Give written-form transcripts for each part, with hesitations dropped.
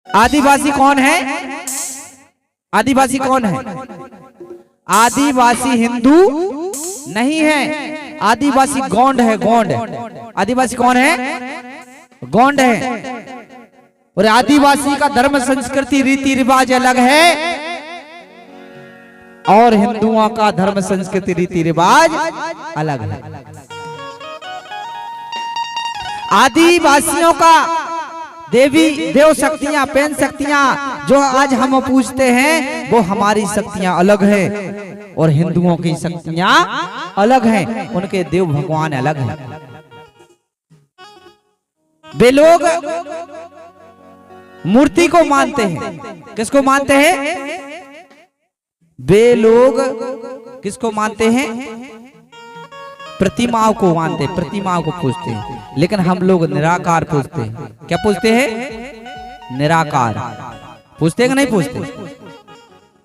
आदिवासी कौन है? आदिवासी कौन है? आदिवासी हिंदू नहीं है, आदिवासी गोंड है, गोंड। आदिवासी कौन है? गोंड है। और आदिवासी का धर्म संस्कृति रीति रिवाज अलग है और हिंदुओं का धर्म संस्कृति रीति रिवाज अलग है। आदिवासियों का देवी देव शक्तियां, पेन शक्तियां जो आज हम पूछते हैं वो हमारी शक्तियां अलग है और हिंदुओं की शक्तियां अलग हैं, उनके देव भगवान अलग हैं। वे लोग मूर्ति को मानते हैं। किसको मानते हैं? वे लोग किसको मानते हैं? प्रतिमाओं को मानते, प्रतिमाओं को पूजते हैं। लेकिन हम लोग निराकार पूजते हैं। क्या पूजते हैं? निराकार पूजते कि नहीं पूजते?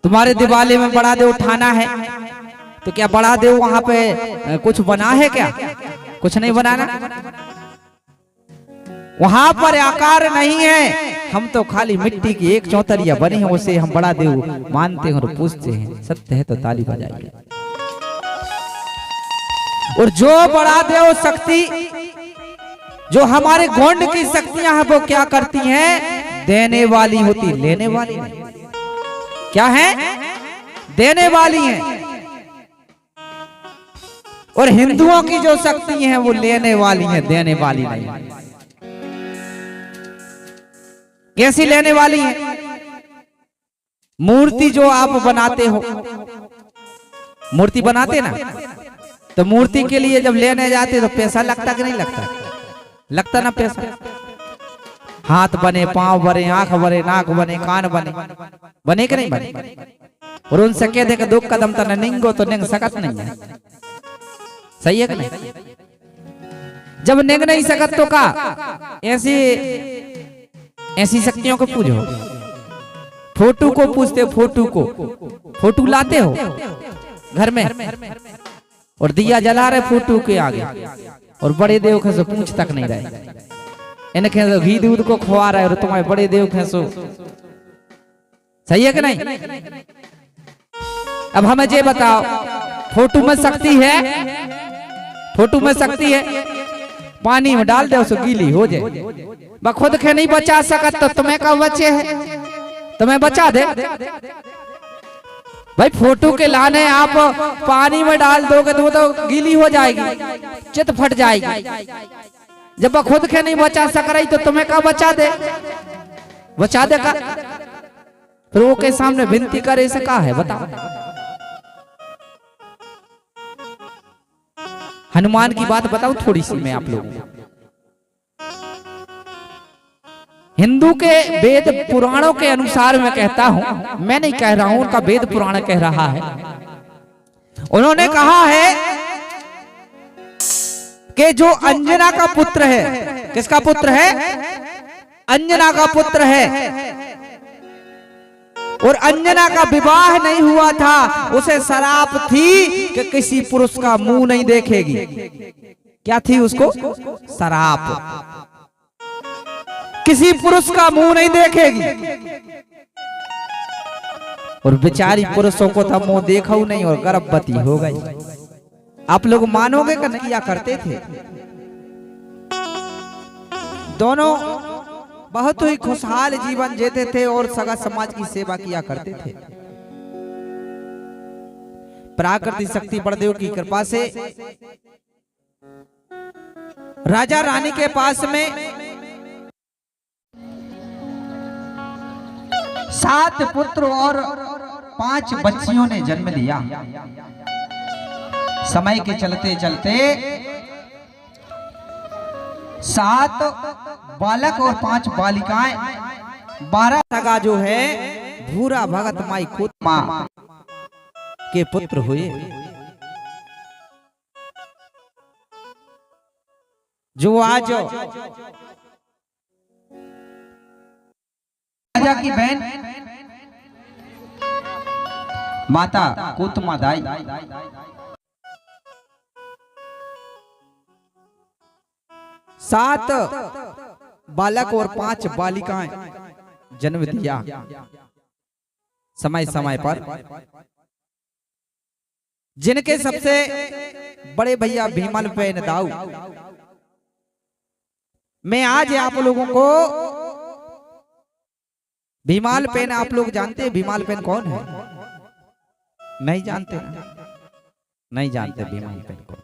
तुम्हारे दिवाली में बड़ा देव उठाना है तो क्या बड़ा देव वहां पे कुछ बना है? क्या कुछ नहीं बनाना। वहां पर आकार नहीं है, हम तो खाली मिट्टी की एक चौतरिया बनी है, उसे हम बड़ा देव मानते हैं और पूजते हैं। सत्य है तो ताली बजाइए। और जो बड़ा देव शक्ति, जो हमारे गोंड की शक्तियां हैं, वो क्या करती हैं? देने वाली होती, लेने वाली नहीं। क्या है? देने वाली हैं। और हिंदुओं की जो शक्ति हैं वो लेने वाली हैं, देने वाली नहीं। कैसी लेने वाली है? मूर्ति जो आप बनाते हो, मूर्ति बनाते ना, तो मूर्ति के लिए जब लेने जाते तो पैसा लगता कि नहीं लगता? लगता ना पैसा। हाथ बने, पांव बने, आंख बने, नाक बने, कान बने, बने कि नहीं बने? और उनसे कह दे कि 2 कदम तो निंगो तो निंग सकत नहीं है। सही है कि नहीं? जब निंग नहीं सकत तो का ऐसी शक्तियों को पूजो। फोटो को पूजते, फोटो को, फोटो लाते हो घर में और दिया जला रहे फोटो के आगे, और बड़े देव से पूछ तक नहीं रहे। इनके तो घी दूध को खवा रहे और तुम्हारे बड़े देव खेसो। सही है कि नहीं? अब हमें ये बताओ, फोटो में शक्ति है? फोटो में शक्ति है? पानी में डाल दे सो गीली हो जाए। खुद के नहीं बचा सकत तो तुम्हें कब बचे है? तुम्हें बचा दे भाई। फोटो के लाने आप पानी में डाल दोगे तो वो तो गीली हो जाएगी, चित फट जाएगी। जब वो खुद के नहीं बचा सक रही तो तुम्हें कब बचा दे? बचा दे का? फिर वो के सामने विनती करे से का है बताओ? हनुमान की बात बताऊं थोड़ी सी मैं आप लोगों को। हिंदू के वेद पुराणों के अनुसार मैं कहता हूं, मैं नहीं कह रहा हूं, उनका वेद पुराण कह रहा है। उन्होंने कहा है कि जो अंजना का पुत्र है, किसका पुत्र है? अंजना का पुत्र है, और अंजना का विवाह नहीं हुआ था, उसे शराप थी कि किसी पुरुष का मुंह नहीं देखेगी। क्या थी उसको? शराप, किसी पुरुष का मुंह नहीं देखेगी। और बेचारी पुरुषों को था मुंह देखा नहीं और गर्भवती हो गई। आप लोग मानोगे कि नहीं किया करते थे? दोनों बहुत ही खुशहाल जीवन जीते थे और सगा समाज की सेवा किया करते थे। प्राकृतिक शक्ति बड़देव की कृपा से राजा रानी के पास में 7 पुत्र और 5 बच्चियों ने जन्म लिया। समय के चलते चलते 7 बालक और 5 बालिकाएं, 12 सगा जो है भूरा भगत माई खुद मां के पुत्र हुए, जो आज राजा की बहन माता कुतमा दाई, सात बालक और 5 बालिकाएं जन्म दिया समय समय पर, जिनके सबसे बड़े भैया भीमलपेन दाऊ, मैं आज आप लोगों को भीमलपेन, आप लोग जानते हैं भीमलपेन कौन है? नहीं जानते ना? नहीं जानते भीमलपेन को।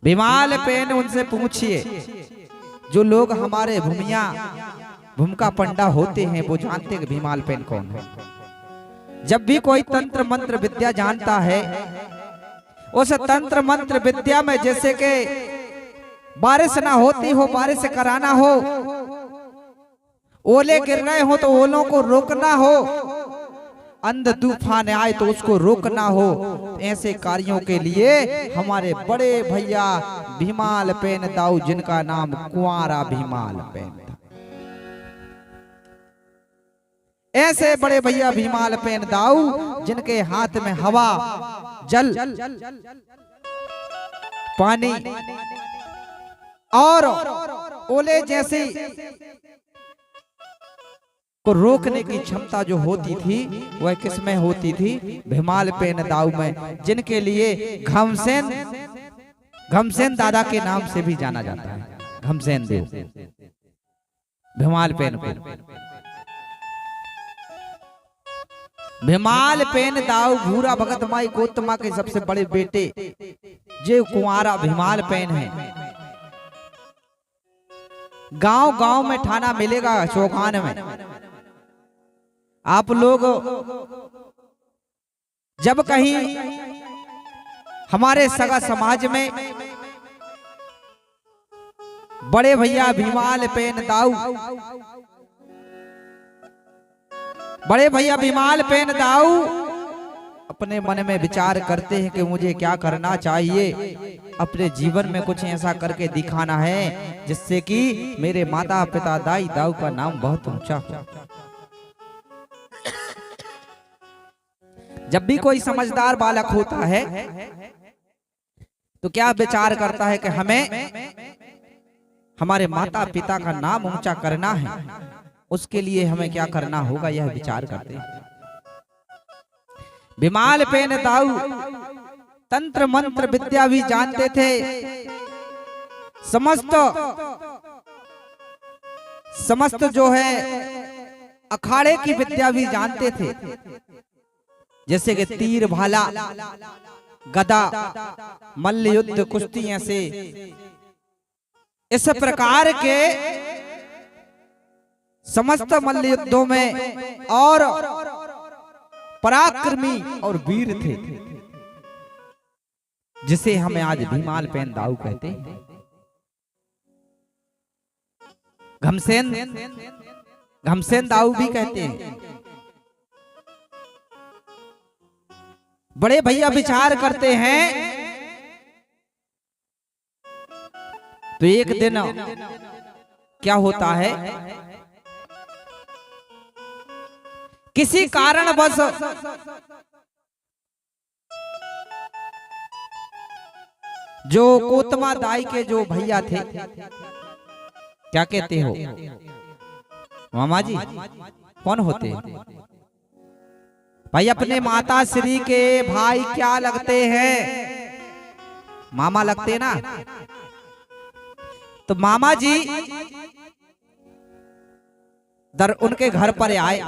भीमलपेन उनसे पूछिए, जो लोग हमारे भूमिका पंडा होते हैं वो जानते हैं भीमलपेन कौन है। जब भी कोई तंत्र मंत्र विद्या जानता है, उस तंत्र मंत्र विद्या में जैसे कि बारिश ना होती हो, बारिश कराना हो, ओले गिर रहे हो तो ओलों को रोकना हो, अंध तूफान आए तो उसको रोकना हो, ऐसे कार्यों के लिए हमारे बड़े भैया भीमलपेन दाऊ, जिनका नाम कुंवारा भीमलपेन था, ऐसे बड़े भैया भीमलपेन दाऊ जिनके हाथ में हवा, जल, पानी और ओले जैसी को रोकने की क्षमता जो होती थी वह किसमें होती थी? भीमलपेन दाऊ में, जिनके लिए घमसेन दादा के नाम से भी जाना जाता है। घमसेन देव भीमलपेन को। भीमलपेन दाऊ भूरा भगत माई गोतमा के सबसे बड़े बेटे जो कुंवारा भीमलपेन है। गांव गांव में थाना मिलेगा चौखान में। आप लोग जब कहीं हमारे सगा समाज में बड़े भैया भीमलपेन दाऊ, बड़े भैया भीमलपेन दाऊ अपने मन में विचार करते हैं कि मुझे क्या करना चाहिए, अपने जीवन में कुछ ऐसा करके दिखाना है जिससे कि मेरे माता पिता दाई दाऊ का नाम बहुत ऊंचा हो। जब भी कोई समझदार बालक होता है तो क्या विचार करता है कि हमें हमारे माता पिता का नाम ऊंचा करना है, उसके लिए हमें क्या करना होगा, यह विचार करते हैं। भीमलपेन दाऊ तंत्र मंत्र विद्या भी जानते थे, समस्त जो है अखाड़े की विद्या भी जानते थे, जैसे कि तीर भाला, गदा, मल्ल युद्ध, कुश्ती, ऐसे इस प्रकार के समस्त मल्ल युद्धों में और पराक्रमी और वीर थे, जिसे हमें आज भीमलपेन दाऊ कहते हैं। घमसेन दाऊ भी कहते हैं। बड़े भैया विचार करते हैं तो एक दिन क्या होता है, किसी कारणवश जो गोतमा दाई के जो भैया थे, क्या कहते हो मामा जी, कौन होते हैं भाई? अपने माता श्री के भाई क्या लगते हैं? मामा लगते ना। तो मामा जी उनके घर पर आए,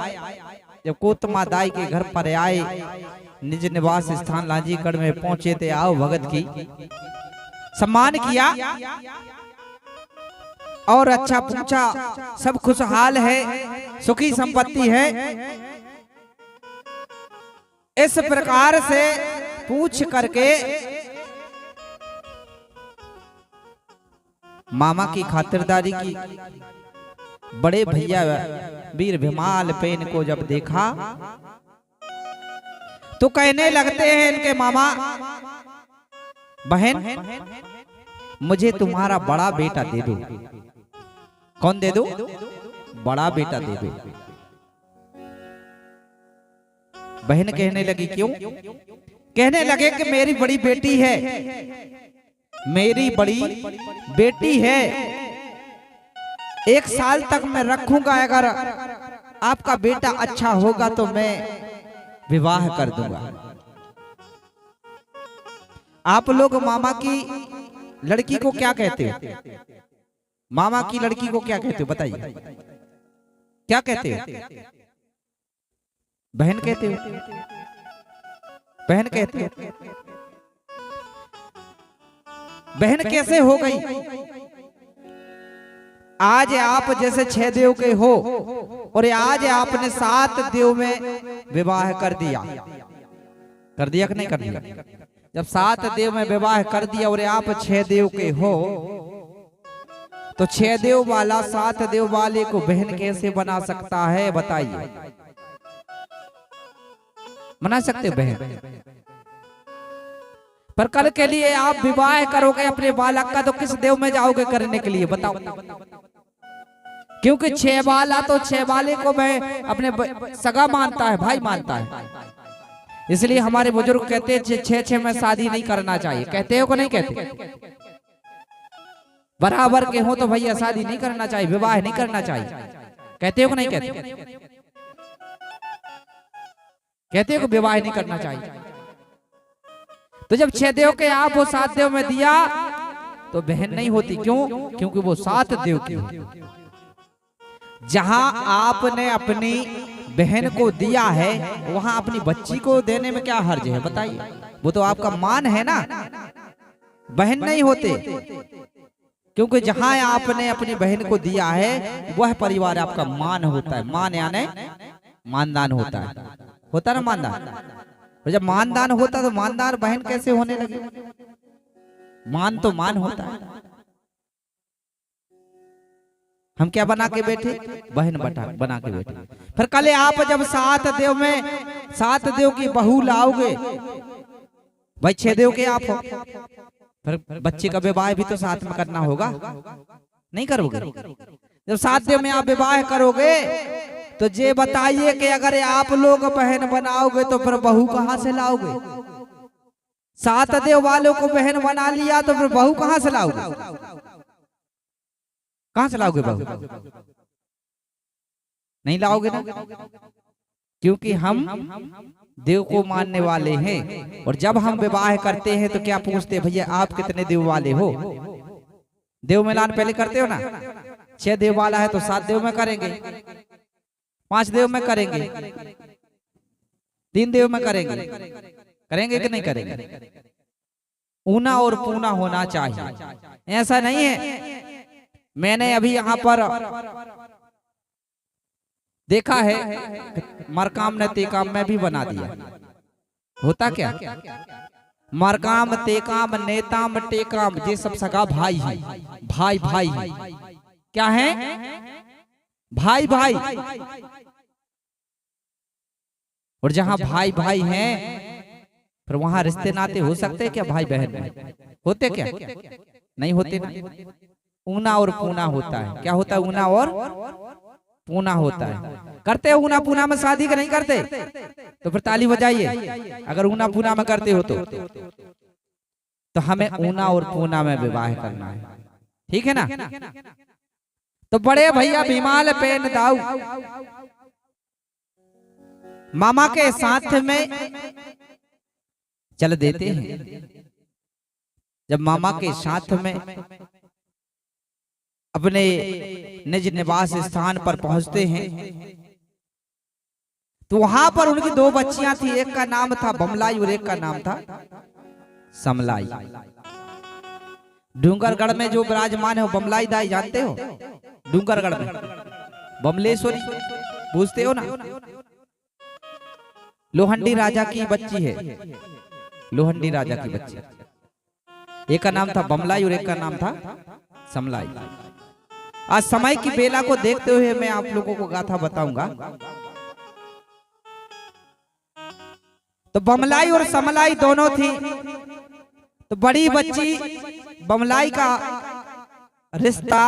जब गोतमा दाई के घर पर आए, निज निवास स्थान लांजीगढ़ में पहुंचे थे। आओ भगत की सम्मान किया और अच्छा पूछा, सब खुशहाल है, सुखी संपत्ति है। इस प्रकार से पूछ करके मामा की खातिरदारी की। बड़े भैया वीर भीमलपेन को जब देखा तो कहने लगते हैं इनके मामा, बहन मुझे तुम्हारा बड़ा बेटा दे दो। कौन दे दो? बड़ा बेटा दे दो। बहन कहने लगी क्यों? कहने लगे कि मेरी बड़ी बेटी है, मेरी बड़ी बेटी है, 1 साल तक मैं रखूंगा, अगर आपका बेटा अच्छा होगा तो मैं विवाह कर दूंगा। आप लोग मामा की लड़की को क्या कहते हो? मामा की लड़की को क्या कहते हो बताइए? क्या कहते हो? बहन कहते हो? बहन कहते हो? बहन कैसे हो गई? आज आप जैसे 6 देव के हो और आज आपने 7 देव में विवाह कर दिया। कर दिया कि नहीं कर दिया? जब 7 देव में विवाह कर दिया और आप 6 देव के हो, तो 6 देव वाला 7 देव वाले को बहन कैसे बना सकता है बताइए? बना सकते हो बहन? पर कल के लिए आप विवाह करोगे अपने बालक का, तो किस देव में जाओगे करने के लिए बताओ? क्योंकि 6 वाला तो 6 वाले को मैं अपने सगा मानता है, भाई मानता है। इसलिए हमारे बुजुर्ग कहते हैं 6 में शादी नहीं करना चाहिए। कहते हो को नहीं कहते? बराबर के हो तो भैया शादी नहीं करना चाहिए, विवाह नहीं करना चाहिए। कहते हो को नहीं कहते? कहते हो कि विवाह नहीं करना चाहिए। तो जब 6 देव के आप वो 7 देव में दिया तो बहन नहीं होती। क्यों? क्योंकि वो 7 देव की है। जहां आपने अपनी बहन को दिया है वहां अपनी बच्ची को देने में क्या हर्ज है बताइए? वो तो आपका मान है ना, बहन नहीं होते। क्योंकि जहां आपने अपनी बहन को दिया है वह परिवार आपका मान होता है। मान यानी मानदान होता है, होता ना मानदान। और जब मानदान होता तो मानदार बहन कैसे होने लगे? मान तो मान होता है। हम क्या बना के बैठे? बहन बना के बैठे। फिर कल आप जब 7 देव में 7 देव की बहू लाओगे, भाई 6 देव के आप हो, फिर बच्चे का विवाह भी तो साथ में करना होगा, नहीं करोगे? जब 7 देव में आप विवाह करोगे तो ये बताइए कि अगर आप लोग बहन बनाओगे तो फिर बहू कहां से लाओगे? 7 देव वालों को बहन बना लिया तो फिर बहू कहां से लाओगे? कहां से लाओगे बहू? नहीं लाओगे ना, क्योंकि हम देव को मानने वाले हैं। और जब हम विवाह करते हैं तो क्या पूछते? भैया आप कितने देव वाले हो? देव मिलान पहले करते हो ना। 6 देव वाला है तो 7 देव में करेंगे, 5 देव में करेंगे, 3 देव में करेंगे। करेंगे कि नहीं करेंगे? ऊना और पूना होना चाहिए। ऐसा नहीं है। मैंने अभी यहाँ पर देखा है मरकाम ने तेकाम में भी बना दिया। होता क्या? मरकाम तेकाम नेताम टेकाम ये सब सगा भाई है, भाई भाई है। क्या है? भाई भाई। और जहां भाई भाई हैं फिर वहां रिश्ते नाते हो सकते हैं क्या? भाई बहन में होते क्या? नहीं होते ना। ऊना और पूना होता है। क्या होता है? ऊना और पूना होता है। करते हो ऊना पूना में शादी का? नहीं करते तो फिर ताली बजाइए अगर ऊना पूना में करते हो तो हमें ऊना और पूना में विवाह करना है, ठीक है ना? तो बड़े भैया भीमाल पेन दाऊ मामा के साथ में चल देते हैं। जब मामा के साथ में अपने निज निवास स्थान पर पहुंचते हैं तो वहां पर उनकी 2 बच्चियां थी। एक का नाम था बमलाई और एक का नाम था समलाई। डूंगरगढ़ में जो विराजमान है वो बमलाई दाई जानते हो? डूंगरगढ़ में बमलेश्वरी पूछते हो ना? लोहंडी राजा की बच्ची है, लोहंडी राजा की बच्ची। एक का नाम था बमलाई और एक का नाम था समलाई। आज समय की बेला को देखते हुए मैं आप लोगों को गाथा बताऊंगा। तो बमलाई और समलाई दोनों थी। तो बड़ी बच्ची बमलाई का रिश्ता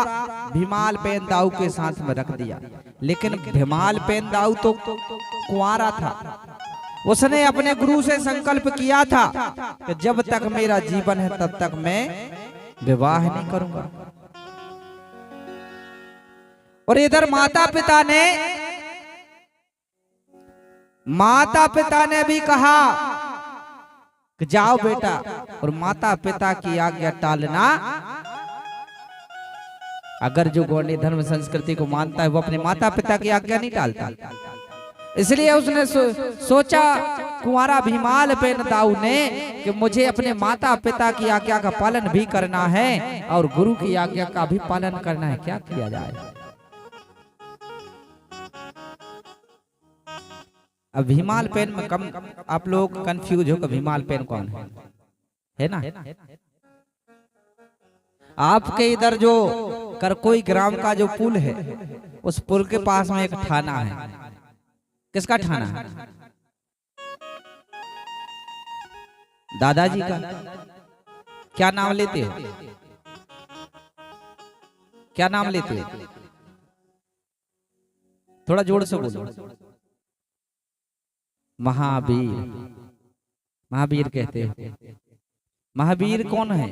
भीमाल पेन दाऊ के साथ में रख दिया। लेकिन भीमाल पेन दाऊ तो कुंवारा था। उसने अपने गुरु से संकल्प किया था कि जब तक मेरा जीवन है तब तक मैं विवाह नहीं करूंगा। और इधर माता पिता ने माता पिता ने भी कहा कि जाओ बेटा, और माता पिता की आज्ञा टालना, अगर जो गौंडी धर्म संस्कृति को मानता है वो अपने माता पिता की आज्ञा नहीं टालता। इसलिए उसने सोचा कुंवारा भीमाल पेन दाऊ ने कि मुझे अपने माता पिता की आज्ञा का पालन भी करना है और गुरु की आज्ञा का भी पालन करना है, क्या किया जाए। अब भीमाल पेन में कम आप लोग कंफ्यूज हो कि भीमाल पेन कौन है ना। आपके इधर जो करकोई ग्राम का जो पुल है, उस पुल के पास में एक थाना है। किसका थाना है? दादाजी का। क्या नाम लेते हो? क्या नाम लेते हो? थोड़ा जोर से बोलो। महावीर। महावीर कहते हैं। महावीर कौन है?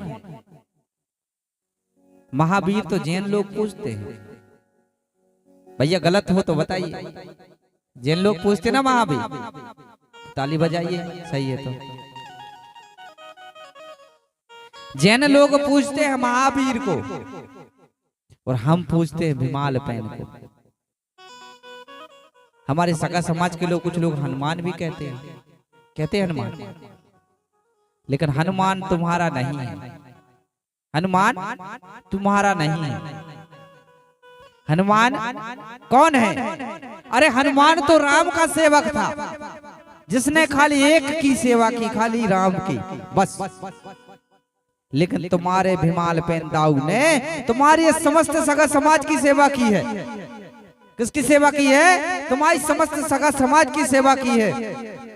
महावीर तो जैन लोग पूछते हैं। भैया गलत हो तो बताइए। जैन लोग पूछते ना महावीर, ताली बजाइए, सही है। तो जैन लोग पूछते हैं महावीर को और हम पूछते हैं भीमाल पेन को। हमारे सगा समाज के लोग, कुछ लोग हनुमान भी कहते हैं हनुमान, लेकिन हनुमान तुम्हारा नहीं है। हनुमान तुम्हारा नहीं है। हनुमान कौन है? अरे हनुमान तो राम का सेवक था, जिसने खाली एक की सेवा की, खाली राम की, बस। लेकिन तुम्हारे भीमाल पेन दाऊ ने तुम्हारी समस्त सगा समाज की सेवा की है। किसकी सेवा की है? तुम्हारी समस्त सगा समाज की सेवा की है।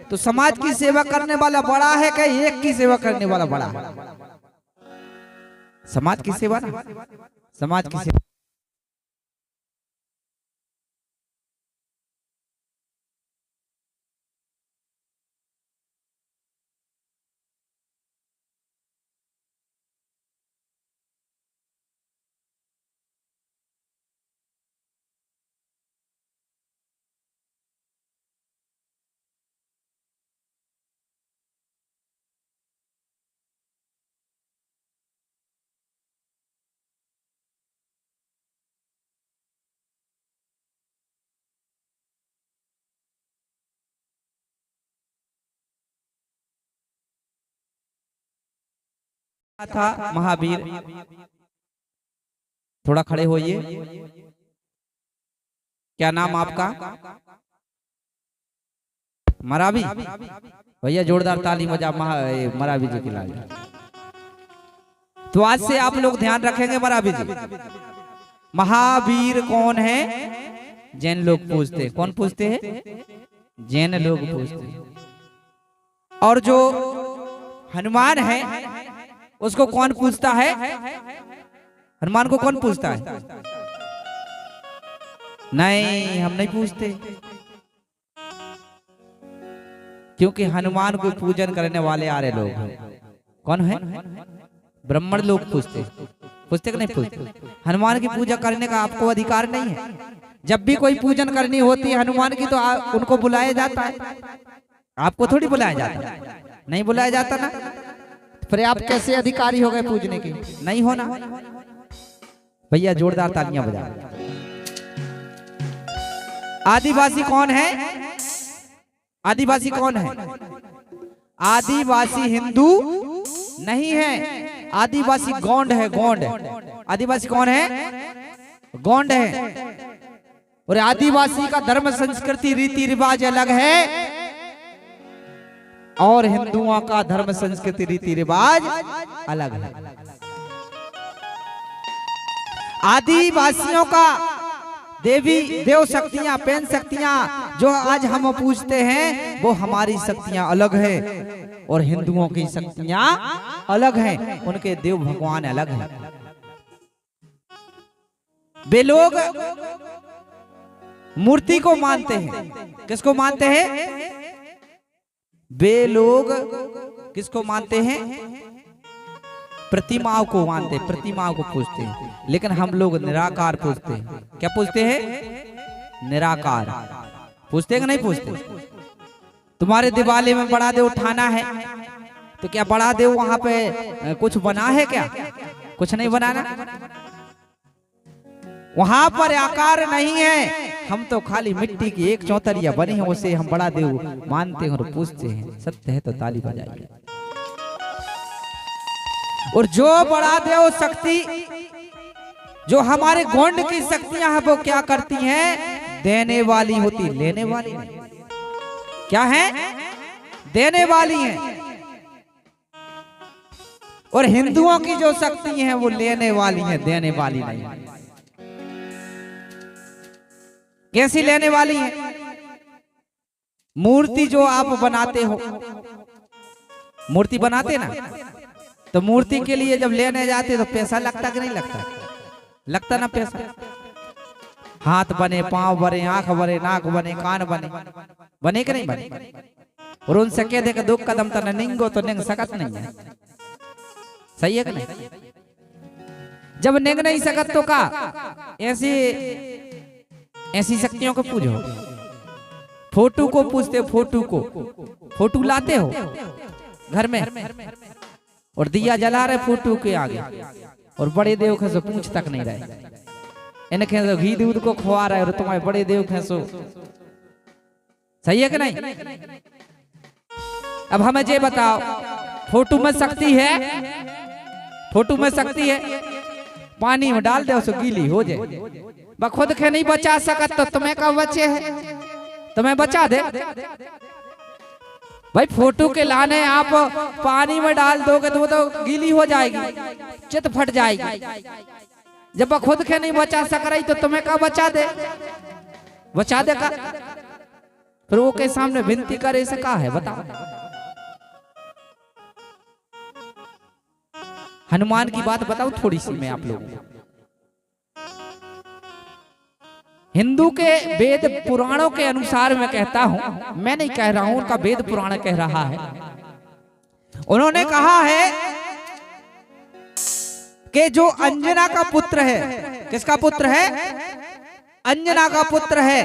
तो समाज की सेवा करने वाला बड़ा है कि एक की सेवा करने वाला बड़ा है? समाज की सेवा ना, समाज की सेवा। था महावीर। थोड़ा खड़े होइए। क्या नाम आपका? मरावी। भैया जोरदार ताली बजा मरावी जी के लिए। तो आज से आप लोग ध्यान रखेंगे मरावी जी। महावीर कौन है? जैन लोग पूछते। कौन पूछते हैं? जैन लोग पूछते हैं। और जो हनुमान है उसको कौन पूछता है? हनुमान को कौन पूछता है? नहीं, हम नहीं पूछते, क्योंकि हनुमान को पूजन करने वाले आर्य लोग हैं। कौन है? ब्राह्मण लोग पूछते। पूछते कि नहीं पूछते? हनुमान की पूजा करने का आपको अधिकार नहीं है। जब भी कोई पूजन करनी होती है हनुमान की, तो उनको बुलाया जाता है। आपको थोड़ी बुलाया जाता, नहीं बुलाया जाता ना। फिर आप कैसे अधिकारी हो गए पूजने के? नहीं होना। भैया जोरदार तालियां बजा। आदिवासी कौन है? आदिवासी कौन है? आदिवासी हिंदू नहीं है, आदिवासी गोंड है। गोंड। आदिवासी कौन है? गोंड है। और आदिवासी का धर्म संस्कृति रीति रिवाज अलग है और हिंदुओं का धर्म संस्कृति रीति रिवाज अलग है। आदिवासियों का देवी देव शक्तियां, पेन शक्तियां जो आज हम पूछते हैं, वो हमारी शक्तियां अलग है और हिंदुओं की शक्तियां अलग हैं। उनके देव भगवान अलग हैं। वे लोग मूर्ति को मानते हैं। किसको मानते हैं? वे लोग किसको मानते हैं? प्रतिमाओं को मानते हैं, प्रतिमाओं को पूजते हैं। लेकिन हम लोग निराकार पूजते हैं। क्या पूजते हैं? निराकार। पूजते कि नहीं पूजते? तुम्हारे दिवाले में बड़ा देव उठाना है तो क्या बड़ा देव वहां पे कुछ बना है क्या? कुछ नहीं बनाना। वहां पर आकार नहीं है, हम तो खाली मिट्टी की एक चौतरिया बनी है, उसे हम बड़ा देव मानते हैं और पूछते हैं। सत्य है तो ताली बजाइए। और जो बड़ा देव शक्ति, जो हमारे गोंड की शक्तियां हैं, वो क्या करती हैं? देने वाली होती, लेने वाली नहीं। क्या है? देने वाली हैं। और हिंदुओं की जो शक्ति हैं वो लेने वाली हैं, देने वाली नहीं। कैसी लेने वाली है? मूर्ति जो आप बनाते हो, मूर्ति बनाते ना, तो मूर्ति के लिए जब लेने जाते तो पैसा लगता कि नहीं लगता? लगता ना पैसा। हाथ बने, पांव बने, आंख बने, नाक बने, कान बने, बने कि नहीं बने? और उनसे कह दे कि 2 कदम तो निंगो तो निंग सकत नहीं है। सही है कि नहीं? जब निंग नहीं सकत तो का ऐसी शक्तियों को पूजो। फोटो को पूजते, फोटो को, फोटो लाते हो घर में और दिया जला रहे फोटो के आगे, और बड़े देव के से पूछ तक नहीं रहे। इनके तो घी दूध को खुआ रहे और तुम्हारे बड़े देव के सो। सही है कि नहीं? अब हमें ये बताओ, फोटो में शक्ति है? फोटो में शक्ति है? पानी में डाल दे उसे गीली हो जाए। खुद के नहीं बचा सकत तो तुम्हें कब बचे है? तुम्हें बचा दे भाई। फोटो के लाने आप पानी में डाल दोगे तो वो तो गीली हो जाएगी, चित फट जाएगी। जब खुद के नहीं बचा सक रही तो तुम्हें कब बचा दे? बचा दे का? फिर वो के सामने विनती करे से का है बताओ? हनुमान की बात बताऊं थोड़ी सी मैं आप लोगों को। हिंदू के वेद पुराणों के अनुसार मैं कहता हूं, मैं नहीं कह रहा हूं, उनका वेद पुराण कह रहा है। उन्होंने कहा है कि जो अंजना का पुत्र है, किसका पुत्र है? अंजना का पुत्र है,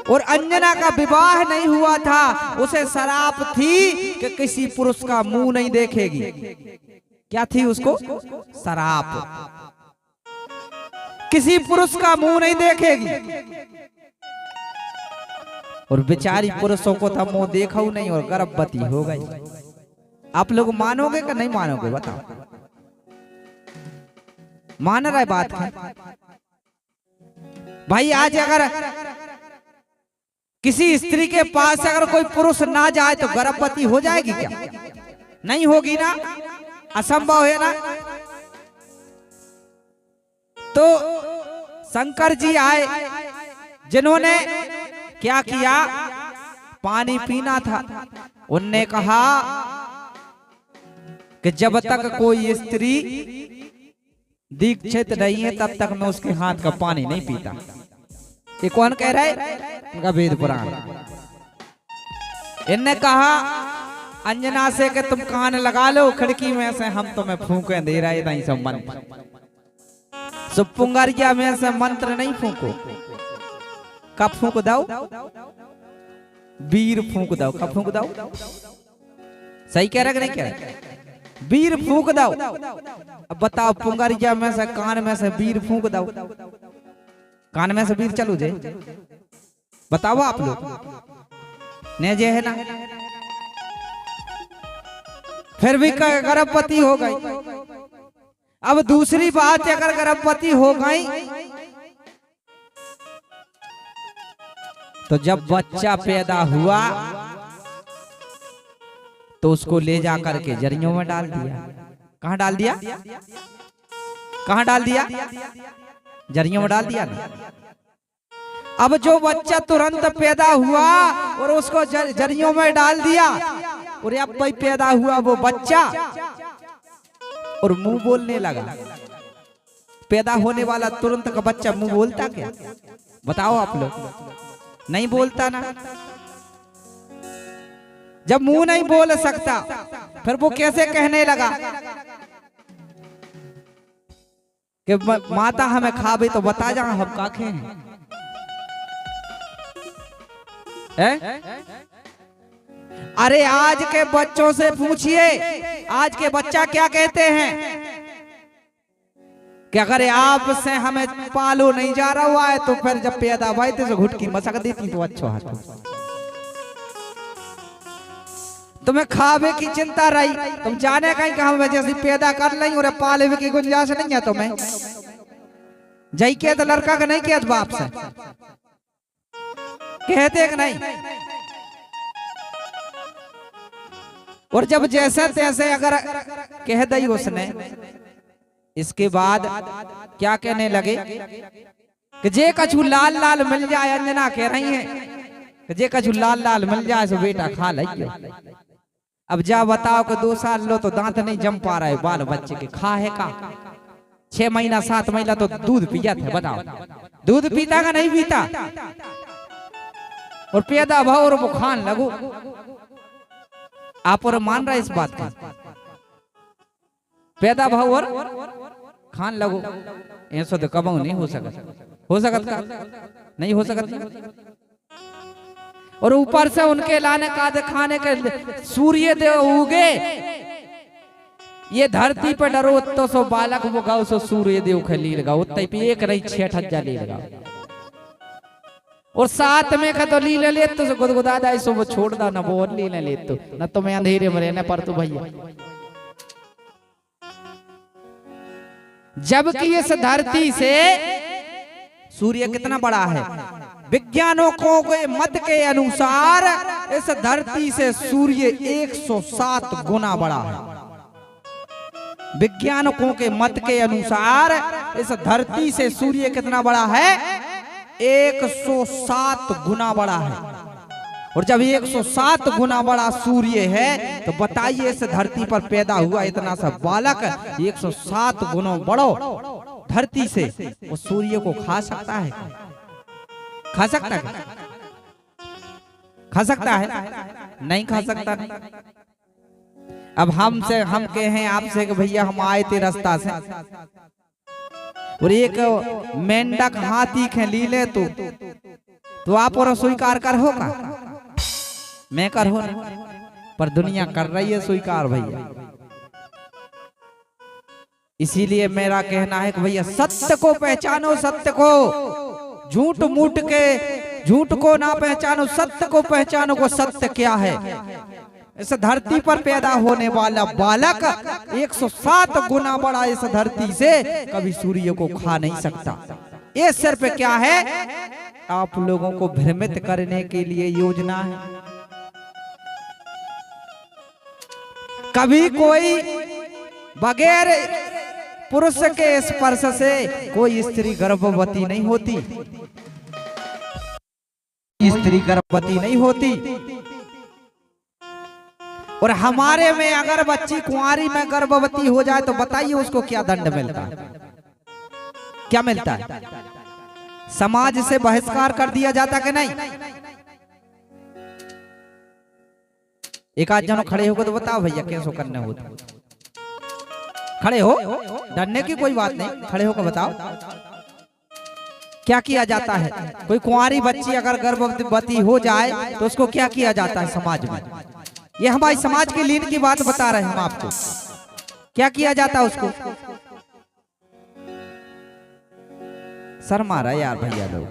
और अंजना का विवाह नहीं हुआ था, उसे शराप थी कि किसी पुरुष का मुंह नहीं देखेगी। क्या थी उसको? शराप। किसी पुरुष का मुंह नहीं देखेगी। और बेचारी पुरुषों को तो मुंह देखा नहीं और गर्भवती हो गई। आप लोग मानोगे कि नहीं मानोगे बताओ? मान रहा है बात है भाई। आज अगर किसी स्त्री के पास अगर कोई पुरुष ना जाए तो गर्भवती हो जाएगी क्या? नहीं होगी ना, असंभव है ना। तो शंकर जी आए, जिन्होंने क्या किया? पानी पीना था। उनने कहा कि जब तक कोई स्त्री दीक्षित नहीं है तब तक मैं उसके हाथ का पानी नहीं पीता। ये कौन कह रहा है? उनका वेद पुराण। इनने कहा अंजना से कि तुम कान लगा लो खिड़की में से, हम तुम्हें फूंके दे रहे नहीं सब मंत्र। सुपुंगरिया में से मंत्र नहीं फूंको। कब फूंक दाओ? वीर फूंक दाओ। कब फूंक दाओ? सही कह रहा है कि नहीं कह रहा? वीर फूंक दाओ। अब बताओ, पुंगरिया में से कान में से वीर फूंक दाओ। कान में से वीर चलो जे, बताओ आप लोग ने जे है ना। फिर भी गर्भवती हो गई। अब दूसरी बात, अगर गर्भवती हो गई तो जब बच्चा पैदा हुआ तो उसको ले जा करके जरियों में डाल दिया। कहां डाल दिया? कहां डाल दिया? जरियों में डाल दिया ना। अब जो बच्चा तुरंत पैदा हुआ और उसको जरियों में डाल दिया, और अब भाई पैदा हुआ वो बच्चा और मुंह बोलने लगा। पैदा होने वाला तुरंत का बच्चा मुंह बोलता क्या? बताओ आप लोग। नहीं बोलता ना। जब मुंह नहीं बोल सकता फिर वो कैसे कहने लगा कि माता हमें खावे तो बता जा हम काखे हैं। है? अरे आज के बच्चों से पूछिए, आज के बच्चा क्या कहते हैं कि अगर आपसे हमें पालो नहीं जा रहा हुआ है तो फिर जब पैदा भाई तो घुटकी मसक देती तो अच्छा हाथ, तुम्हें खावे की चिंता रही, तुम जाने कहीं कहा वजह से पैदा कर लेंगे और पाले की गुंजाइश नहीं है तुम्हें। जई के तो लड़का का नहीं किया बाप से कहते कि नहीं, और जब जैसे तैसे अगर कह दी उसने, इसके बाद क्या कहने लगे कि जे कछु लाल लाल मिल जाए, अंजना कह रही है कि जे कछु लाल लाल मिल जाए तो बेटा खा लियो। अब जा बताओ कि 2 साल लो तो दांत नहीं जम पा रहा है बाल बच्चे के, खा है का? 6 महीना 7 महीना तो दूध पिया था, बताओ दूध पीता का नहीं पीता, और पैदा भाव और वो खान लगो। आप और मान रहा है इस बात का? पैदा भाव और खान लगो, ऐसा तो कब नहीं हो सकता, हो सकता नहीं हो सकता। और ऊपर से उनके लाने का खाने के सूर्य देव उगे, ये धरती पर डरो तो सो बालक वो गाओ सो सूर्य देव खली लगा उतने पे एक नहीं 6 ठज्जा ले लगा, और साथ में का तो लीले ले तो गुदगुदा दाई सो वो छोड़ दा ना, वो और लीले ले तो ना तुम्हें अंधेरे में रहने पर तो भैया। जबकि इस धरती से सूर्य कितना बड़ा है, विज्ञानों के मत के अनुसार इस धरती से सूर्य 107 गुना बड़ा है। विज्ञानों के मत के अनुसार इस धरती से सूर्य कितना बड़ा है, 107 गुना बड़ा है। और जब 107 गुना बड़ा सूर्य है तो बताइए इस धरती पर पैदा हुआ इतना सा बालक 107 गुना बड़ो धरती से वो सूर्य को खा सकता है? खा सकता है? खा सकता है? नहीं खा सकता। अब हम कहे आपसे कि भैया हम आए थे रास्ता से और एक मेंढक हाथी खे लीले तो आप और स्वीकार कर होगा? मैं कर हो, पर दुनिया कर रही है स्वीकार भैया। इसीलिए मेरा कहना है कि भैया सत्य को पहचानो, सत्य को, झूठ को ना पहचानो, सत्य को पहचानो को सत्य क्या है। इस धरती पर पैदा होने वाला बालक 107 गुना बड़ा इस धरती से कभी सूर्य को खा नहीं सकता। ये सिर्फ क्या है, आप लोगों को भ्रमित करने के लिए योजना है। कभी कोई बगैर पुरुष के स्पर्श से कोई स्त्री गर्भवती नहीं होती, स्त्री गर्भवती नहीं होती। और हमारे में अगर बच्ची कुंवारी में गर्भवती हो जाए तो बताइए उसको क्या दंड मिलता है? क्या मिलता है? समाज से बहिष्कार कर दिया जाता कि नहीं? एक आध जनो खड़े होकर तो बताओ भैया कैसे करने होता? खड़े हो, डरने की कोई बात नहीं, खड़े होकर बताओ क्या किया जाता है? कोई कुंवारी बच्ची अगर गर्भवती हो जाए तो उसको क्या किया जाता है समाज में? ये हमारे समाज की लीन की बात बता रहे हैं हम आपको। क्या किया जाता है उसको? शर्मा रहा यार भैया लोग।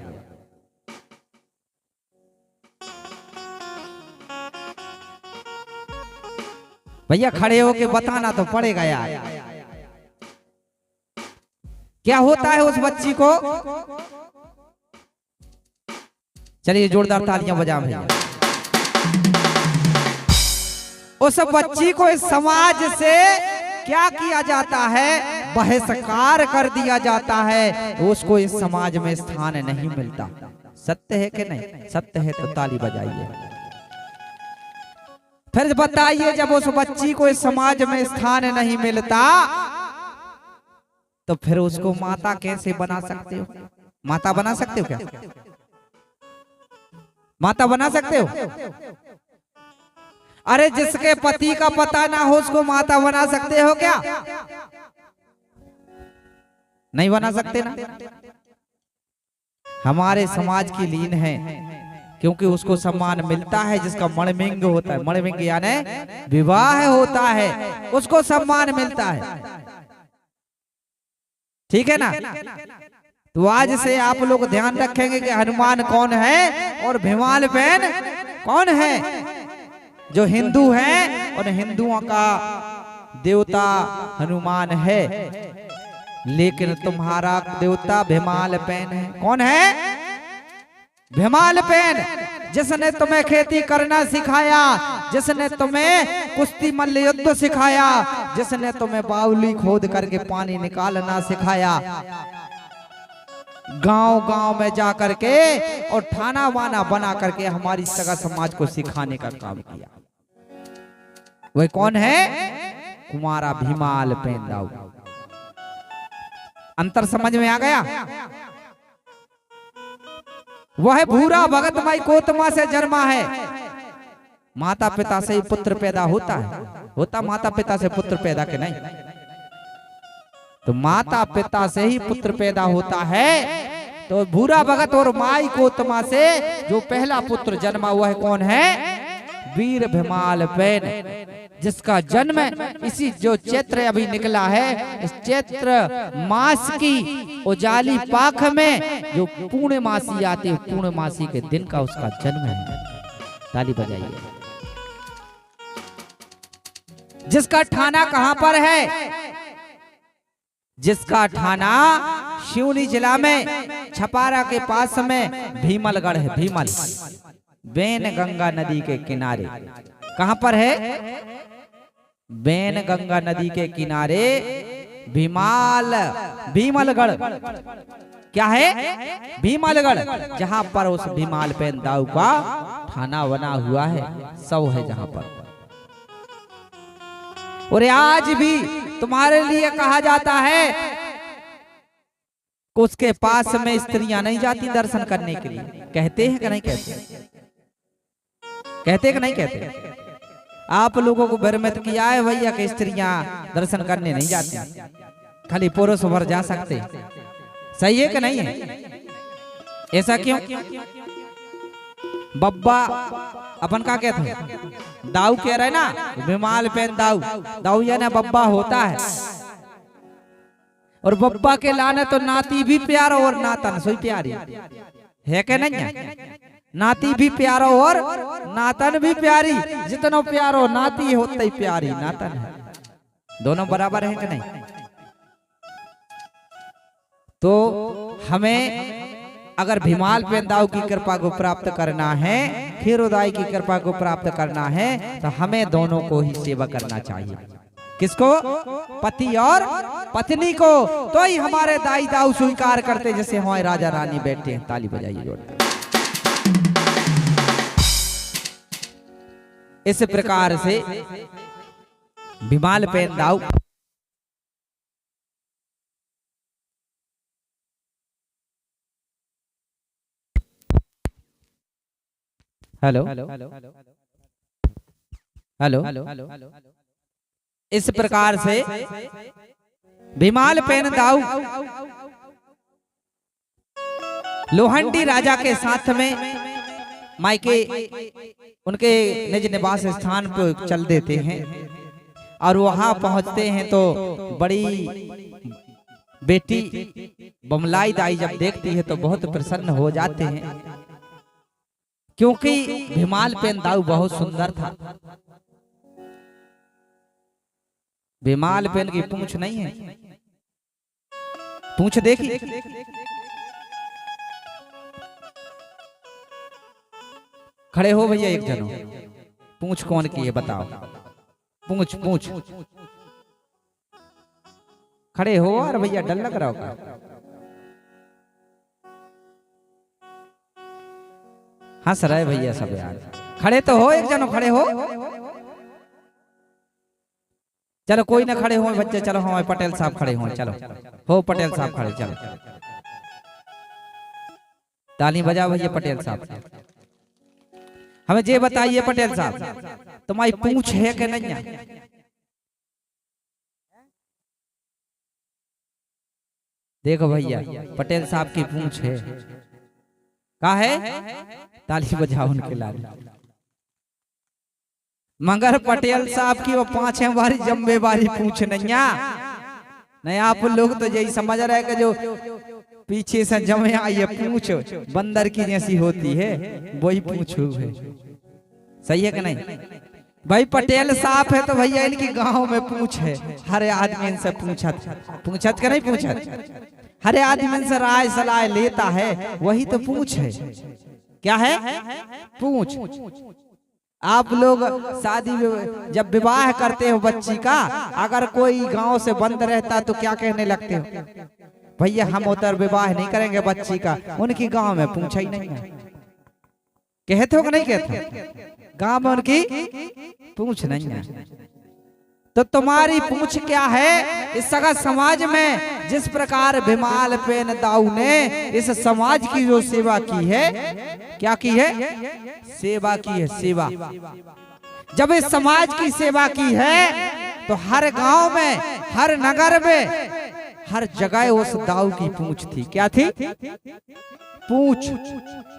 भैया खड़े होके बताना तो पड़ेगा यार, क्या होता है उस बच्ची को? चलिए जोरदार तालियां बजा भैया। उस बच्ची को इस समाज से क्या किया जाता है? बहिष्कार कर दिया जाता है, उसको इस समाज में स्थान नहीं मिलता। सत्य है कि नहीं? सत्य है तो ताली बजाइए। फिर बताइए जब उस बच्ची को इस समाज में स्थान नहीं मिलता तो फिर उसको माता कैसे बना सकते हो? माता बना सकते हो क्या? माता बना सकते हो? अरे जिसके पति का पता ना हो उसको माता बना सकते हो क्या? नहीं बना सकते ना। हमारे समाज की लीन है क्योंकि उसको सम्मान मिलता है जिसका मणिमिंग होता है। मणिमिंग यानी विवाह होता है, उसको सम्मान मिलता है। ठीक है ना। तो आज से आप लोग ध्यान रखेंगे कि हनुमान कौन है और भीमाल बहन कौन है। जो हिंदू है और हिंदुओं का देवता हनुमान है, लेकिन तुम्हारा देवता भीमाल बहन है। कौन है? भीमाल बहन, जिसने तुम्हें खेती करना सिखाया, जिसने तुम्हें कुश्ती मल्ल युद्ध सिखाया, जिसने तुम्हें बावली खोद करके पानी निकालना सिखाया, गांव गांव में जा करके और थाना वाना बना करके हमारी सगा समाज को सिखाने का काम किया। वह कौन है? कुमारा भीमाल बहन दाऊ। अंतर समझ में आ गया? वह भूरा भगत माई कोतमा से जन्मा है। माता पिता से ही पुत्र पैदा होता है। होता माता पिता से पुत्र पैदा के नहीं? तो माता पिता से ही पुत्र पैदा होता है। तो भूरा भगत और माई कोतमा से जो पहला पुत्र जन्मा हुआ है कौन है? वीर भीमाल बहन, जिसका जन्म इसी जो चैत्र अभी निकला है, इस चैत्र मास की उजाली पाख में जो पूर्णमासी आती है, पूर्णमासी के दिन का उसका जन्म है। ताली बजाइए। जिसका ठाना कहां पर है? जिसका ठाना सिवनी जिला में छपारा के पास में भीमलगढ़ है। भीमल बेन गंगा नदी के किनारे। कहां पर है? बेन गंगा नदी के किनारे भीमलगढ़। क्या है? भीमलगढ़, जहां पर उस भीमाल बहन दाऊ का थाना बना हुआ है, सब है जहां पर। और आज भी तुम्हारे लिए कहा जाता है कि उसके पास में स्त्रियां नहीं जाती दर्शन करने के लिए। कहते हैं कि नहीं कहते? कहते कि नहीं कहते? आप लोगों को भ्रमित किया है भैया कि स्त्रियां दर्शन करने नहीं जाती, खाली पुरुष भर जा सकते। सही है कि नहीं है? ऐसा क्यों? बब्बा अपन का कहते हैं? दाऊ कह रहे ना, भीमाल बहन दाऊ। दाऊ यानी बब्बा होता है। और बब्बा के लाने तो नाती भी प्यारा और नातन सोई प्यारी है कि नहीं है? नाती भी प्यारो और नातन भी प्यारी। जितना प्यारो नाती है उतना ही प्यारी नातन है। दोनों बराबर है कि नहीं? तो हमें अगर भीमाल बहन दाऊ की कृपा को प्राप्त करना है, खीरोदाई की कृपा को प्राप्त करना है, तो हमें दोनों को ही सेवा करना चाहिए। किसको? पति और पत्नी को। तो ही हमारे दाई दाऊ स्वीकार करते, जैसे हमारे राजा रानी बैठते हैं। ताली बजाइए जोरदार। इस प्रकार से भीमाल बहन दाऊ हेलो इस प्रकार से भीमाल बहन दाऊ लोहंडी राजा के साथ में मायके उनके निज निवास स्थान पर चल देते हैं। और वहां पहुंचते हैं तो बड़ी बेटी बमलाई दाई जब देखती है तो बहुत प्रसन्न हो जाते हैं, क्योंकि भीमाल बहन दाऊ बहुत सुंदर था। भीमाल बहन की पूंछ नहीं है, पूंछ देखी? खड़े हो भैया एक जनो, पूंछ कौन की है बताओ? पूंछ पूंछ खड़े हो। और भैया डर लग रहा होगा। हंस रहे भैया सब यार। खड़े तो हो एक जनो, खड़े हो। चलो कोई ना खड़े हो बच्चे, चलो हमारे पटेल साहब खड़े हो। चलो हो पटेल साहब खड़े, चलो ताली बजाओ भैया पटेल साहब। हमें ये बताइए पटेल साहब, तुम्हारी पूंछ है कि नहीं है? देखो भैया पटेल साहब की पूंछ है। का है ताली बजाओ उनके लाल। मगर पटेल साहब की वो 5 बारी जिम्मेवारी पूछ नहीं। आप लोग तो यही समझ रहे कि जो पीछे से जमे आई है पूछ बंदर की जैसी होती है, वही पूछू है। सही है कि नहीं भाई? पटेल साहब है तो भैया इनकी गांव में पूछ है, हर आदमी इनसे पूछत के नहीं पूछत, हर आदमी इनसे राय सलाह लेता है, वही तो पूछ है। क्या है पूछ? आप लोग शादी जब विवाह करते हो बच्ची का, अगर कोई गांव से बंद रहता तो क्या कहने लगते हो? भैया हम उधर विवाह नहीं करेंगे बच्ची का, उनकी गांव में पूछा ही नहीं है। कहते हो कि नहीं कहते? गांव में उनकी पूछ नहीं है। तो तुम्हारी पूछ क्या है? इस सगा समाज में जिस प्रकार भीमाल पेन दाऊ ने इस समाज की जो सेवा की है, क्या की है? सेवा की है, सेवा। जब इस समाज की सेवा की है तो हर गांव में, हर नगर में, हर जगह उस दाऊ की पूछ थी। क्या थी? पूछ।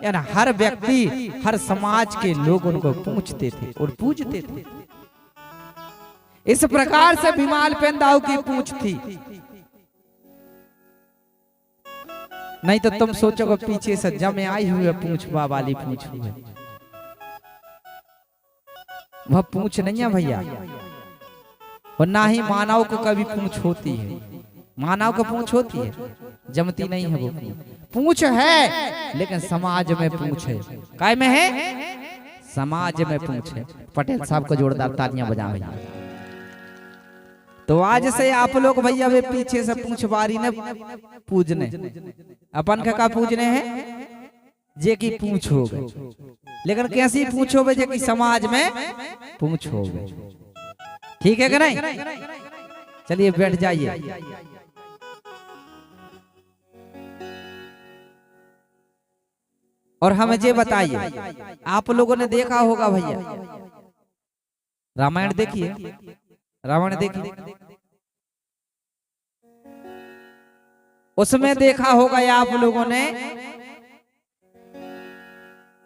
यानी हर व्यक्ति, हर समाज के लोग उनको पूछते थे और पूजते थे। इस प्रकार से भीमाल पेन दाऊ की पूछ थी। नहीं तो तुम सोचोगे पीछे से जमे आई हुई है पूछ, वाली पूछ हुई है। वह पूछ नहीं है भैया, और ना ही मानव को कभी पूछ होती है। मानव को पूछ होती है, जमती नहीं है। वो पूछ है लेकिन समाज में पूछ है। काय में है? समाज में पूछ है। पटेल साहब को जोरदार तालियां बजाएं। तो आज से आप लोग भैया वे पीछे से पूछवारी ने पूजने, अपन का पूजने हैं जे की पूछ हो गए। लेकिन कैसी पूछो जे की समाज में पूछ हो गए। ठीक है कि नहीं? चलिए बैठ जाइए। और हमें ये बताइए, आप लोगों ने देखा होगा भैया, रामायण देखिए, रावण देखिए, उसमें देखा होगा या आप लोगों ने,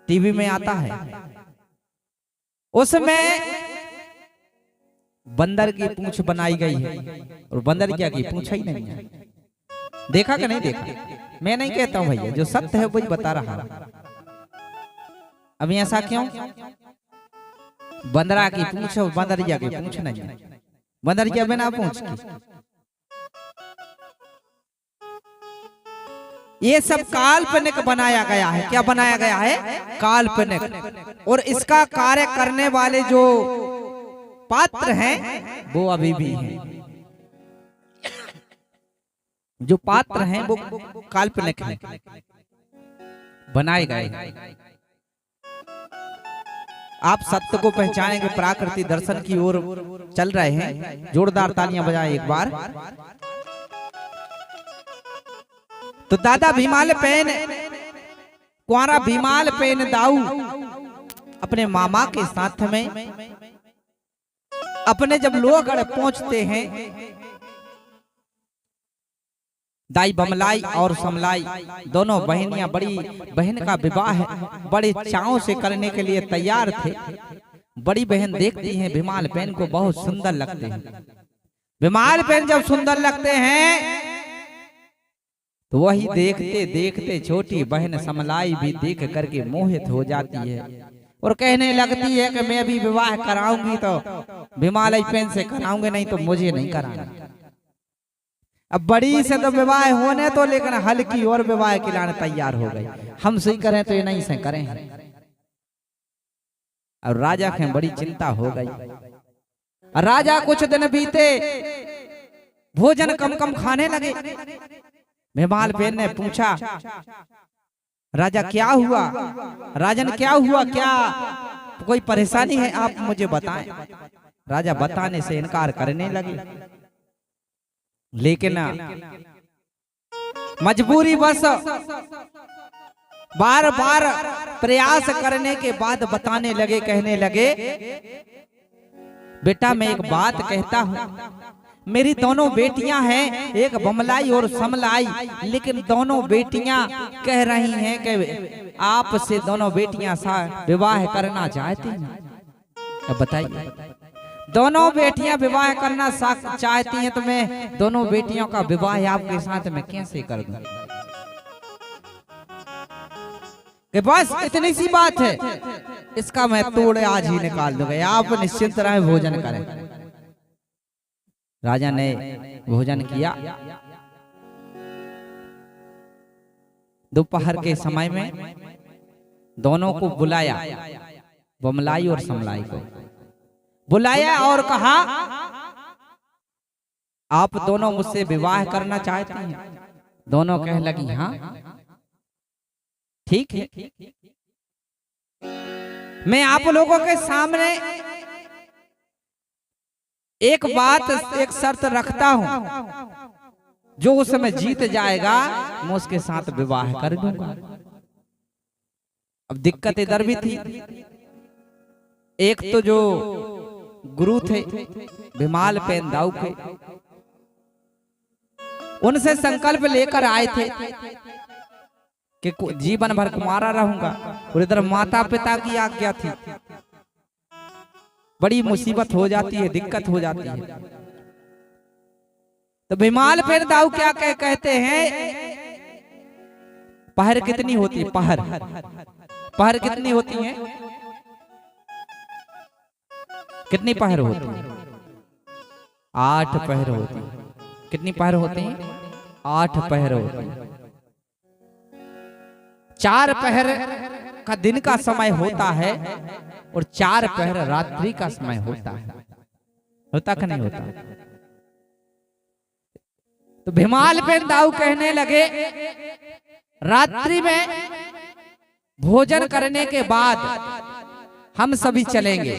टीवी में आता है, उसमें बंदर की पूंछ बनाई गई है और बंदर क्या की पूंछ ही नहीं है। देखा कि नहीं देखा? मैं नहीं कहता हूं भैया, जो सत्य है वही बता रहा हूं। अभी ऐसा क्यों? बंदरा की पूंछ और बंदरिया की पूंछ नहीं है। बंदरिया बिना पूंछ की। ये सब काल्पनिक बनाया गया है। क्या बनाया गया है? काल्पनिक। और इसका कार्य करने वाले जो पात्र हैं वो अभी भी हैं। जो पात्र हैं वो काल्पनिक हैं, बनाए गए। आप सत्य को पहचानेंगे, प्राकृति दर्शन की ओर चल रहे हैं। जोरदार तालियां बजाएं एक बार। तो दादा भीमाल पेन, कुंवारा भीमाल पेन दाऊ अपने मामा के साथ में अपने जब लोहगढ़ पहुंचते हैं, दाई बमलाई और समलाई दोनों बहनियां, बड़ी बहन का विवाह बड़े चाव से करने के लिए तैयार थे। बड़ी बहन देखती हैं भीमाल पेन को बहुत सुंदर लगते हैं। भीमाल पेन जब सुंदर लगते हैं तो वही देखते देखते छोटी बहन समलाई भी देख करके मोहित हो जाती है और कहने लगती है कि मैं भी विवाह कराऊंगी तो भीमाल पेन से कराऊंगी, नहीं तो मुझे नहीं कराना। अब बड़ी से तो विवाह होने तो, लेकिन हल्की और विवाह के लाने तैयार हो गई। हम सही करें तो ये नहीं से करें। और राजा के बड़ी चिंता हो गई। राजा कुछ दिन बीते, भोजन कम कम खाने लगे। भीमाल पेन ने पूछा, राजा क्या हुआ? राजन क्या हुआ? क्या कोई परेशानी है? आप मुझे बताएं। राजा बताने से इनकार करने लगे, लेकिन मजबूरी बस बार बार प्रयास करने के बाद बताने लगे। कहने लगे, बेटा मैं एक बात कहता हूं, मेरी दोनों बेटियां हैं, एक बमलाई और समलाई, लेकिन दोनों बेटियां कह रही हैं कि आपसे दोनों बेटियां विवाह करना चाहती हैं। अब बताइए, दोनों बेटियां विवाह करना चाहती हैं तो मैं दोनों बेटियों का विवाह आपके साथ में कैसे कर दूं? कि बस इतनी सी बात है, इसका मैं तोड़ आज ही निकाल दूंगा, आप निश्चिंत रहे, भोजन करें। राजा ने भोजन किया। दोपहर के समय में दोनों को बुलाया, बमलाई और समलाई को बुलाया और कहा, आप दोनों मुझसे विवाह करना चाहती हैं? दोनों कह लगी हाँ ठीक है, मैं आप लोगों के सामने एक बात, एक शर्त रखता हूं, जो उसमें जीत जाएगा मैं उसके साथ विवाह कर दूंगा। अब दिक्कत इधर भी थी, एक तो जो गुरु थे भिमाल पेंदाऊ के, उनसे संकल्प लेकर आए थे कि जीवन भर कुंवारा रहूंगा, और इधर माता पिता की आज्ञा थी। बड़ी मुसीबत हो जाती है, दिक्कत हो जाती है। तो भिमाल पेंदाऊ क्या कहते हैं, पहर कितनी होती है? पहर कितनी होती है? कितनी पहर होती है? 8 पहर होती है। कितनी पहर होती है? 8 पहर होती है। 4 पहर का दिन का समय होता है और 4 पहर रात्रि का समय होता है। होता कि नहीं होता? तो भिमाल पेंदाऊ कहने लगे, रात्रि में भोजन करने के बाद हम सभी चलेंगे,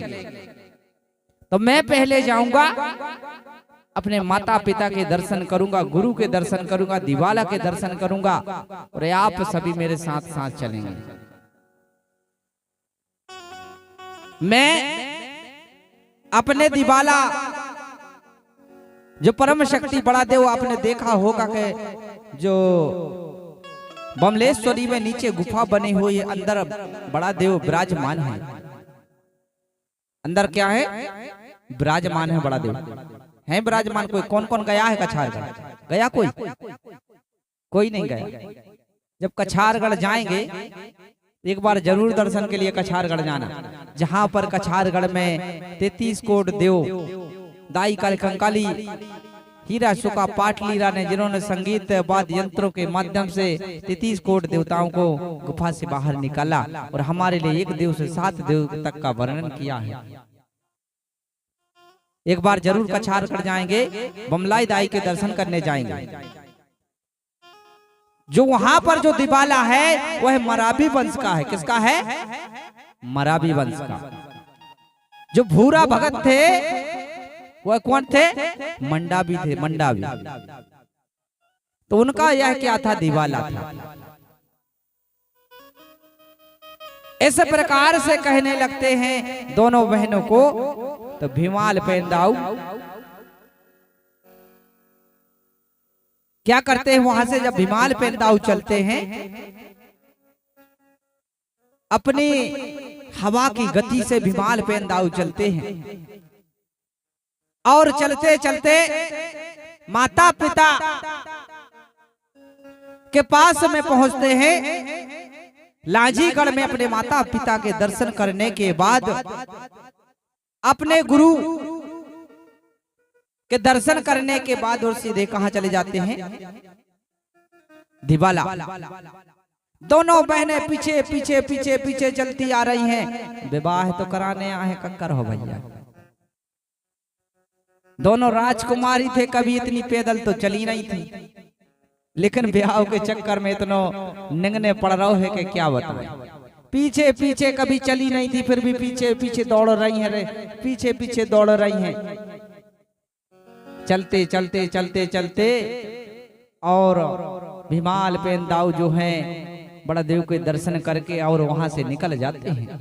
तो मैं पहले जाऊंगा, अपने माता पिता के दर्शन करूंगा, गुरु के दर्शन करूंगा, दिवाला के दर्शन करूंगा, और आप सभी मेरे साथ साथ चलेंगे। मैं अपने दिवाला, जो परम शक्ति बड़ा देव, आपने देखा होगा कि जो बमलेश्वरी में नीचे गुफा बनी हुई है, अंदर बड़ा देव विराजमान है। अंदर क्या है? विराजमान है बड़ा देव है, विराजमान। कोई कौन कौन गया है कछारगढ़? गया कोई? कोई नहीं गया। जब कछारगढ़ जाएंगे एक बार जरूर दर्शन के लिए कछारगढ़ जाना, जहां पर कछारगढ़ में 33 कोट देव, दाई काल कंकाली, हीरा शुका पाटलीरा ने, जिन्होंने संगीत वाद्य यंत्रों के माध्यम से 33 कोट देवताओं को गुफा से बाहर निकाला, और हमारे लिए 1 देव से 7 देव तक का वर्णन किया है। एक बार जरूर कछारगढ़ जाएंगे, बमलाई दाई के दर्शन करने जाएंगे। जो वहां पर जो दिवाला है वह मराबी वंश का है। किसका है? मराबी वंश का। जो भूरा भगत थे वह कौन थे? मंडावी थे, मंडावी। तो उनका यह क्या था? दिवाला था। इस प्रकार से कहने लगते हैं दोनों बहनों को। तो भिमाल पेंदाऊ क्या करते हैं, वहां से जब भिमाल पेंदाऊ चलते हैं, अपनी हवा की गति से भिमाल पेंदाऊ चलते हैं, और चलते चलते माता पिता के पास में पहुंचते हैं। लांजीगढ़ में अपने माता पिता के दर्शन करने के बाद अपने गुरु के दर्शन करने के बाद और सीधे कहां चले जाते हैं? दिवाला। दोनों बहनें पीछे पीछे पीछे पीछे चलती आ रही हैं। विवाह तो कराने आए कंकर हो भैया। दोनों राजकुमारी थे, कभी इतनी पैदल तो चली नहीं थी, लेकिन ब्याह के चक्कर में इतना निंगने पड़ रहे हैं कि क्या बताएं। पीछे पीछे कभी चली नहीं थी, फिर भी पीछे पीछे दौड़ रही हैं, पीछे पीछे दौड़ रही हैं। चलते चलते चलते चलते और भिमाल पेंदाऊ जो हैं बड़ा देव के दर्शन करके और वहां से निकल जाते हैं।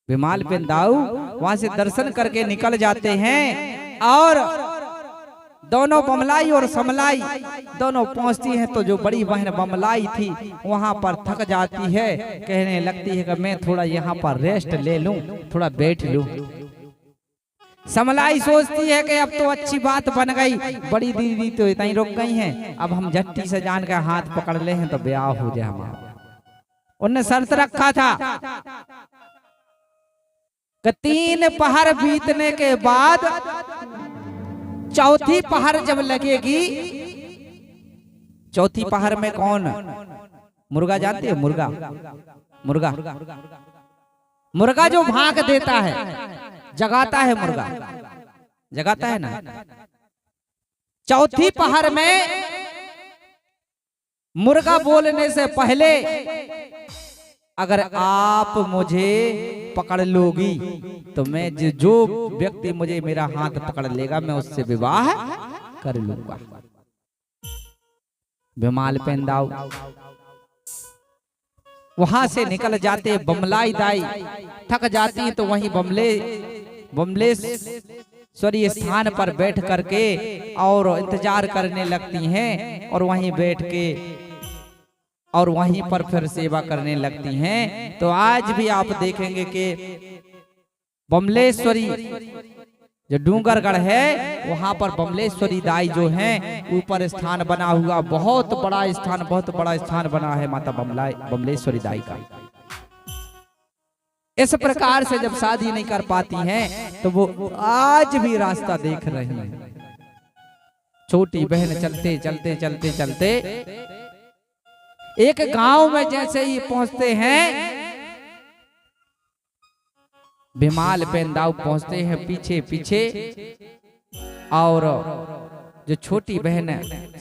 भिमाल पेंदाऊ वहां से दर्शन करके निकल जाते हैं और दोनों बमलाई और समलाई दोनों पहुंचती हैं तो जो बड़ी बहन बमलाई थी वहां पर थक जाती है, कहने लगती है कि मैं थोड़ा यहाँ पर रेस्ट ले लूं, थोड़ा बैठ लूं। समलाई सोचती है कि अब तो अच्छी बात बन गई, बड़ी दीदी तो इतना ही रुक गई हैं, अब हम झट्टी से जान के हाथ पकड़ ले हैं तो ब्याह हो जाए हमारा। उनने शर्त रखा था कि 3 पहर बीतने के बाद चौथी पहर जब लगेगी, चौथी पहर में कौन मुर्गा जानते हो? मुर्गा मुर्गा मुर्गा जो भाग देता है, जगाता है, मुर्गा जगाता है ना। चौथी पहर में मुर्गा बोलने से पहले अगर आप मुझे पकड़ लोगी तो मैं जो व्यक्ति मुझे मेरा हाथ पकड़ लेगा मैं उससे विवाह कर लूंगा। बिमाल पेंदाऊ वहां से निकल जाते बमलाई दाई, थक जाती तो वहीं बमलेश्वरी स्थान पर बैठ करके और इंतजार करने लगती हैं और वहीं बैठ के और वहीं पर फिर सेवा करने लगती हैं। तो आज भी आप देखेंगे कि बमलेश्वरी जो डूंगरगढ़ है वहां पर बमलेश्वरी दाई जो हैं ऊपर स्थान बना हुआ, बहुत बड़ा स्थान, बहुत बड़ा स्थान बना है माता बमलेश्वरी दाई का। इस प्रकार से जब शादी नहीं कर पाती हैं तो वो आज भी रास्ता देख रही हैं। छोटी बहन चलते चलते चलते चलते एक गांव में जैसे ही पहुंचते हैं, बिमाल पेंदाऊ पहुंचते हैं पीछे पीछे, और जो छोटी बहन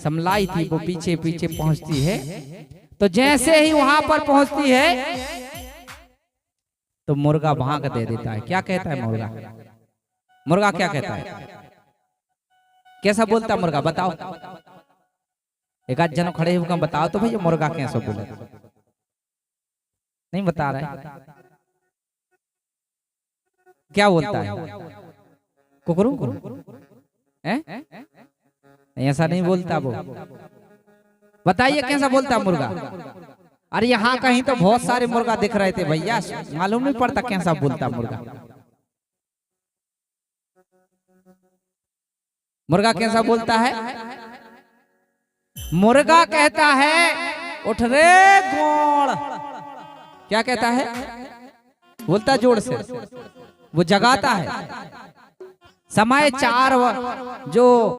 समलाई थी वो पीछे पीछे पहुंचती है। तो जैसे ही वहां पर पहुंचती है तो मुर्गा भाग दे देता है। क्या कहता है मुर्गा? मुर्गा क्या कहता है? कैसा बोलता मुर्गा? बताओ, एक आध जन खड़े होकर बताओ तो भैया मुर्गा कैसा बोला? नहीं बता रहे, क्या बोलता है? कुकरू ऐसा नहीं बोलता वो। बताइए कैसा बोलता मुर्गा? अरे यहाँ कहीं तो बहुत सारे मुर्गा दिख रहे थे भैया, मालूम नहीं पड़ता कैसा बोलता मुर्गा। मुर्गा कैसा बोलता है? मुर्गा कहता है उठ रे गोड़। क्या कहता है? बोलता जोर से, वो जगाता है। समय 4 जो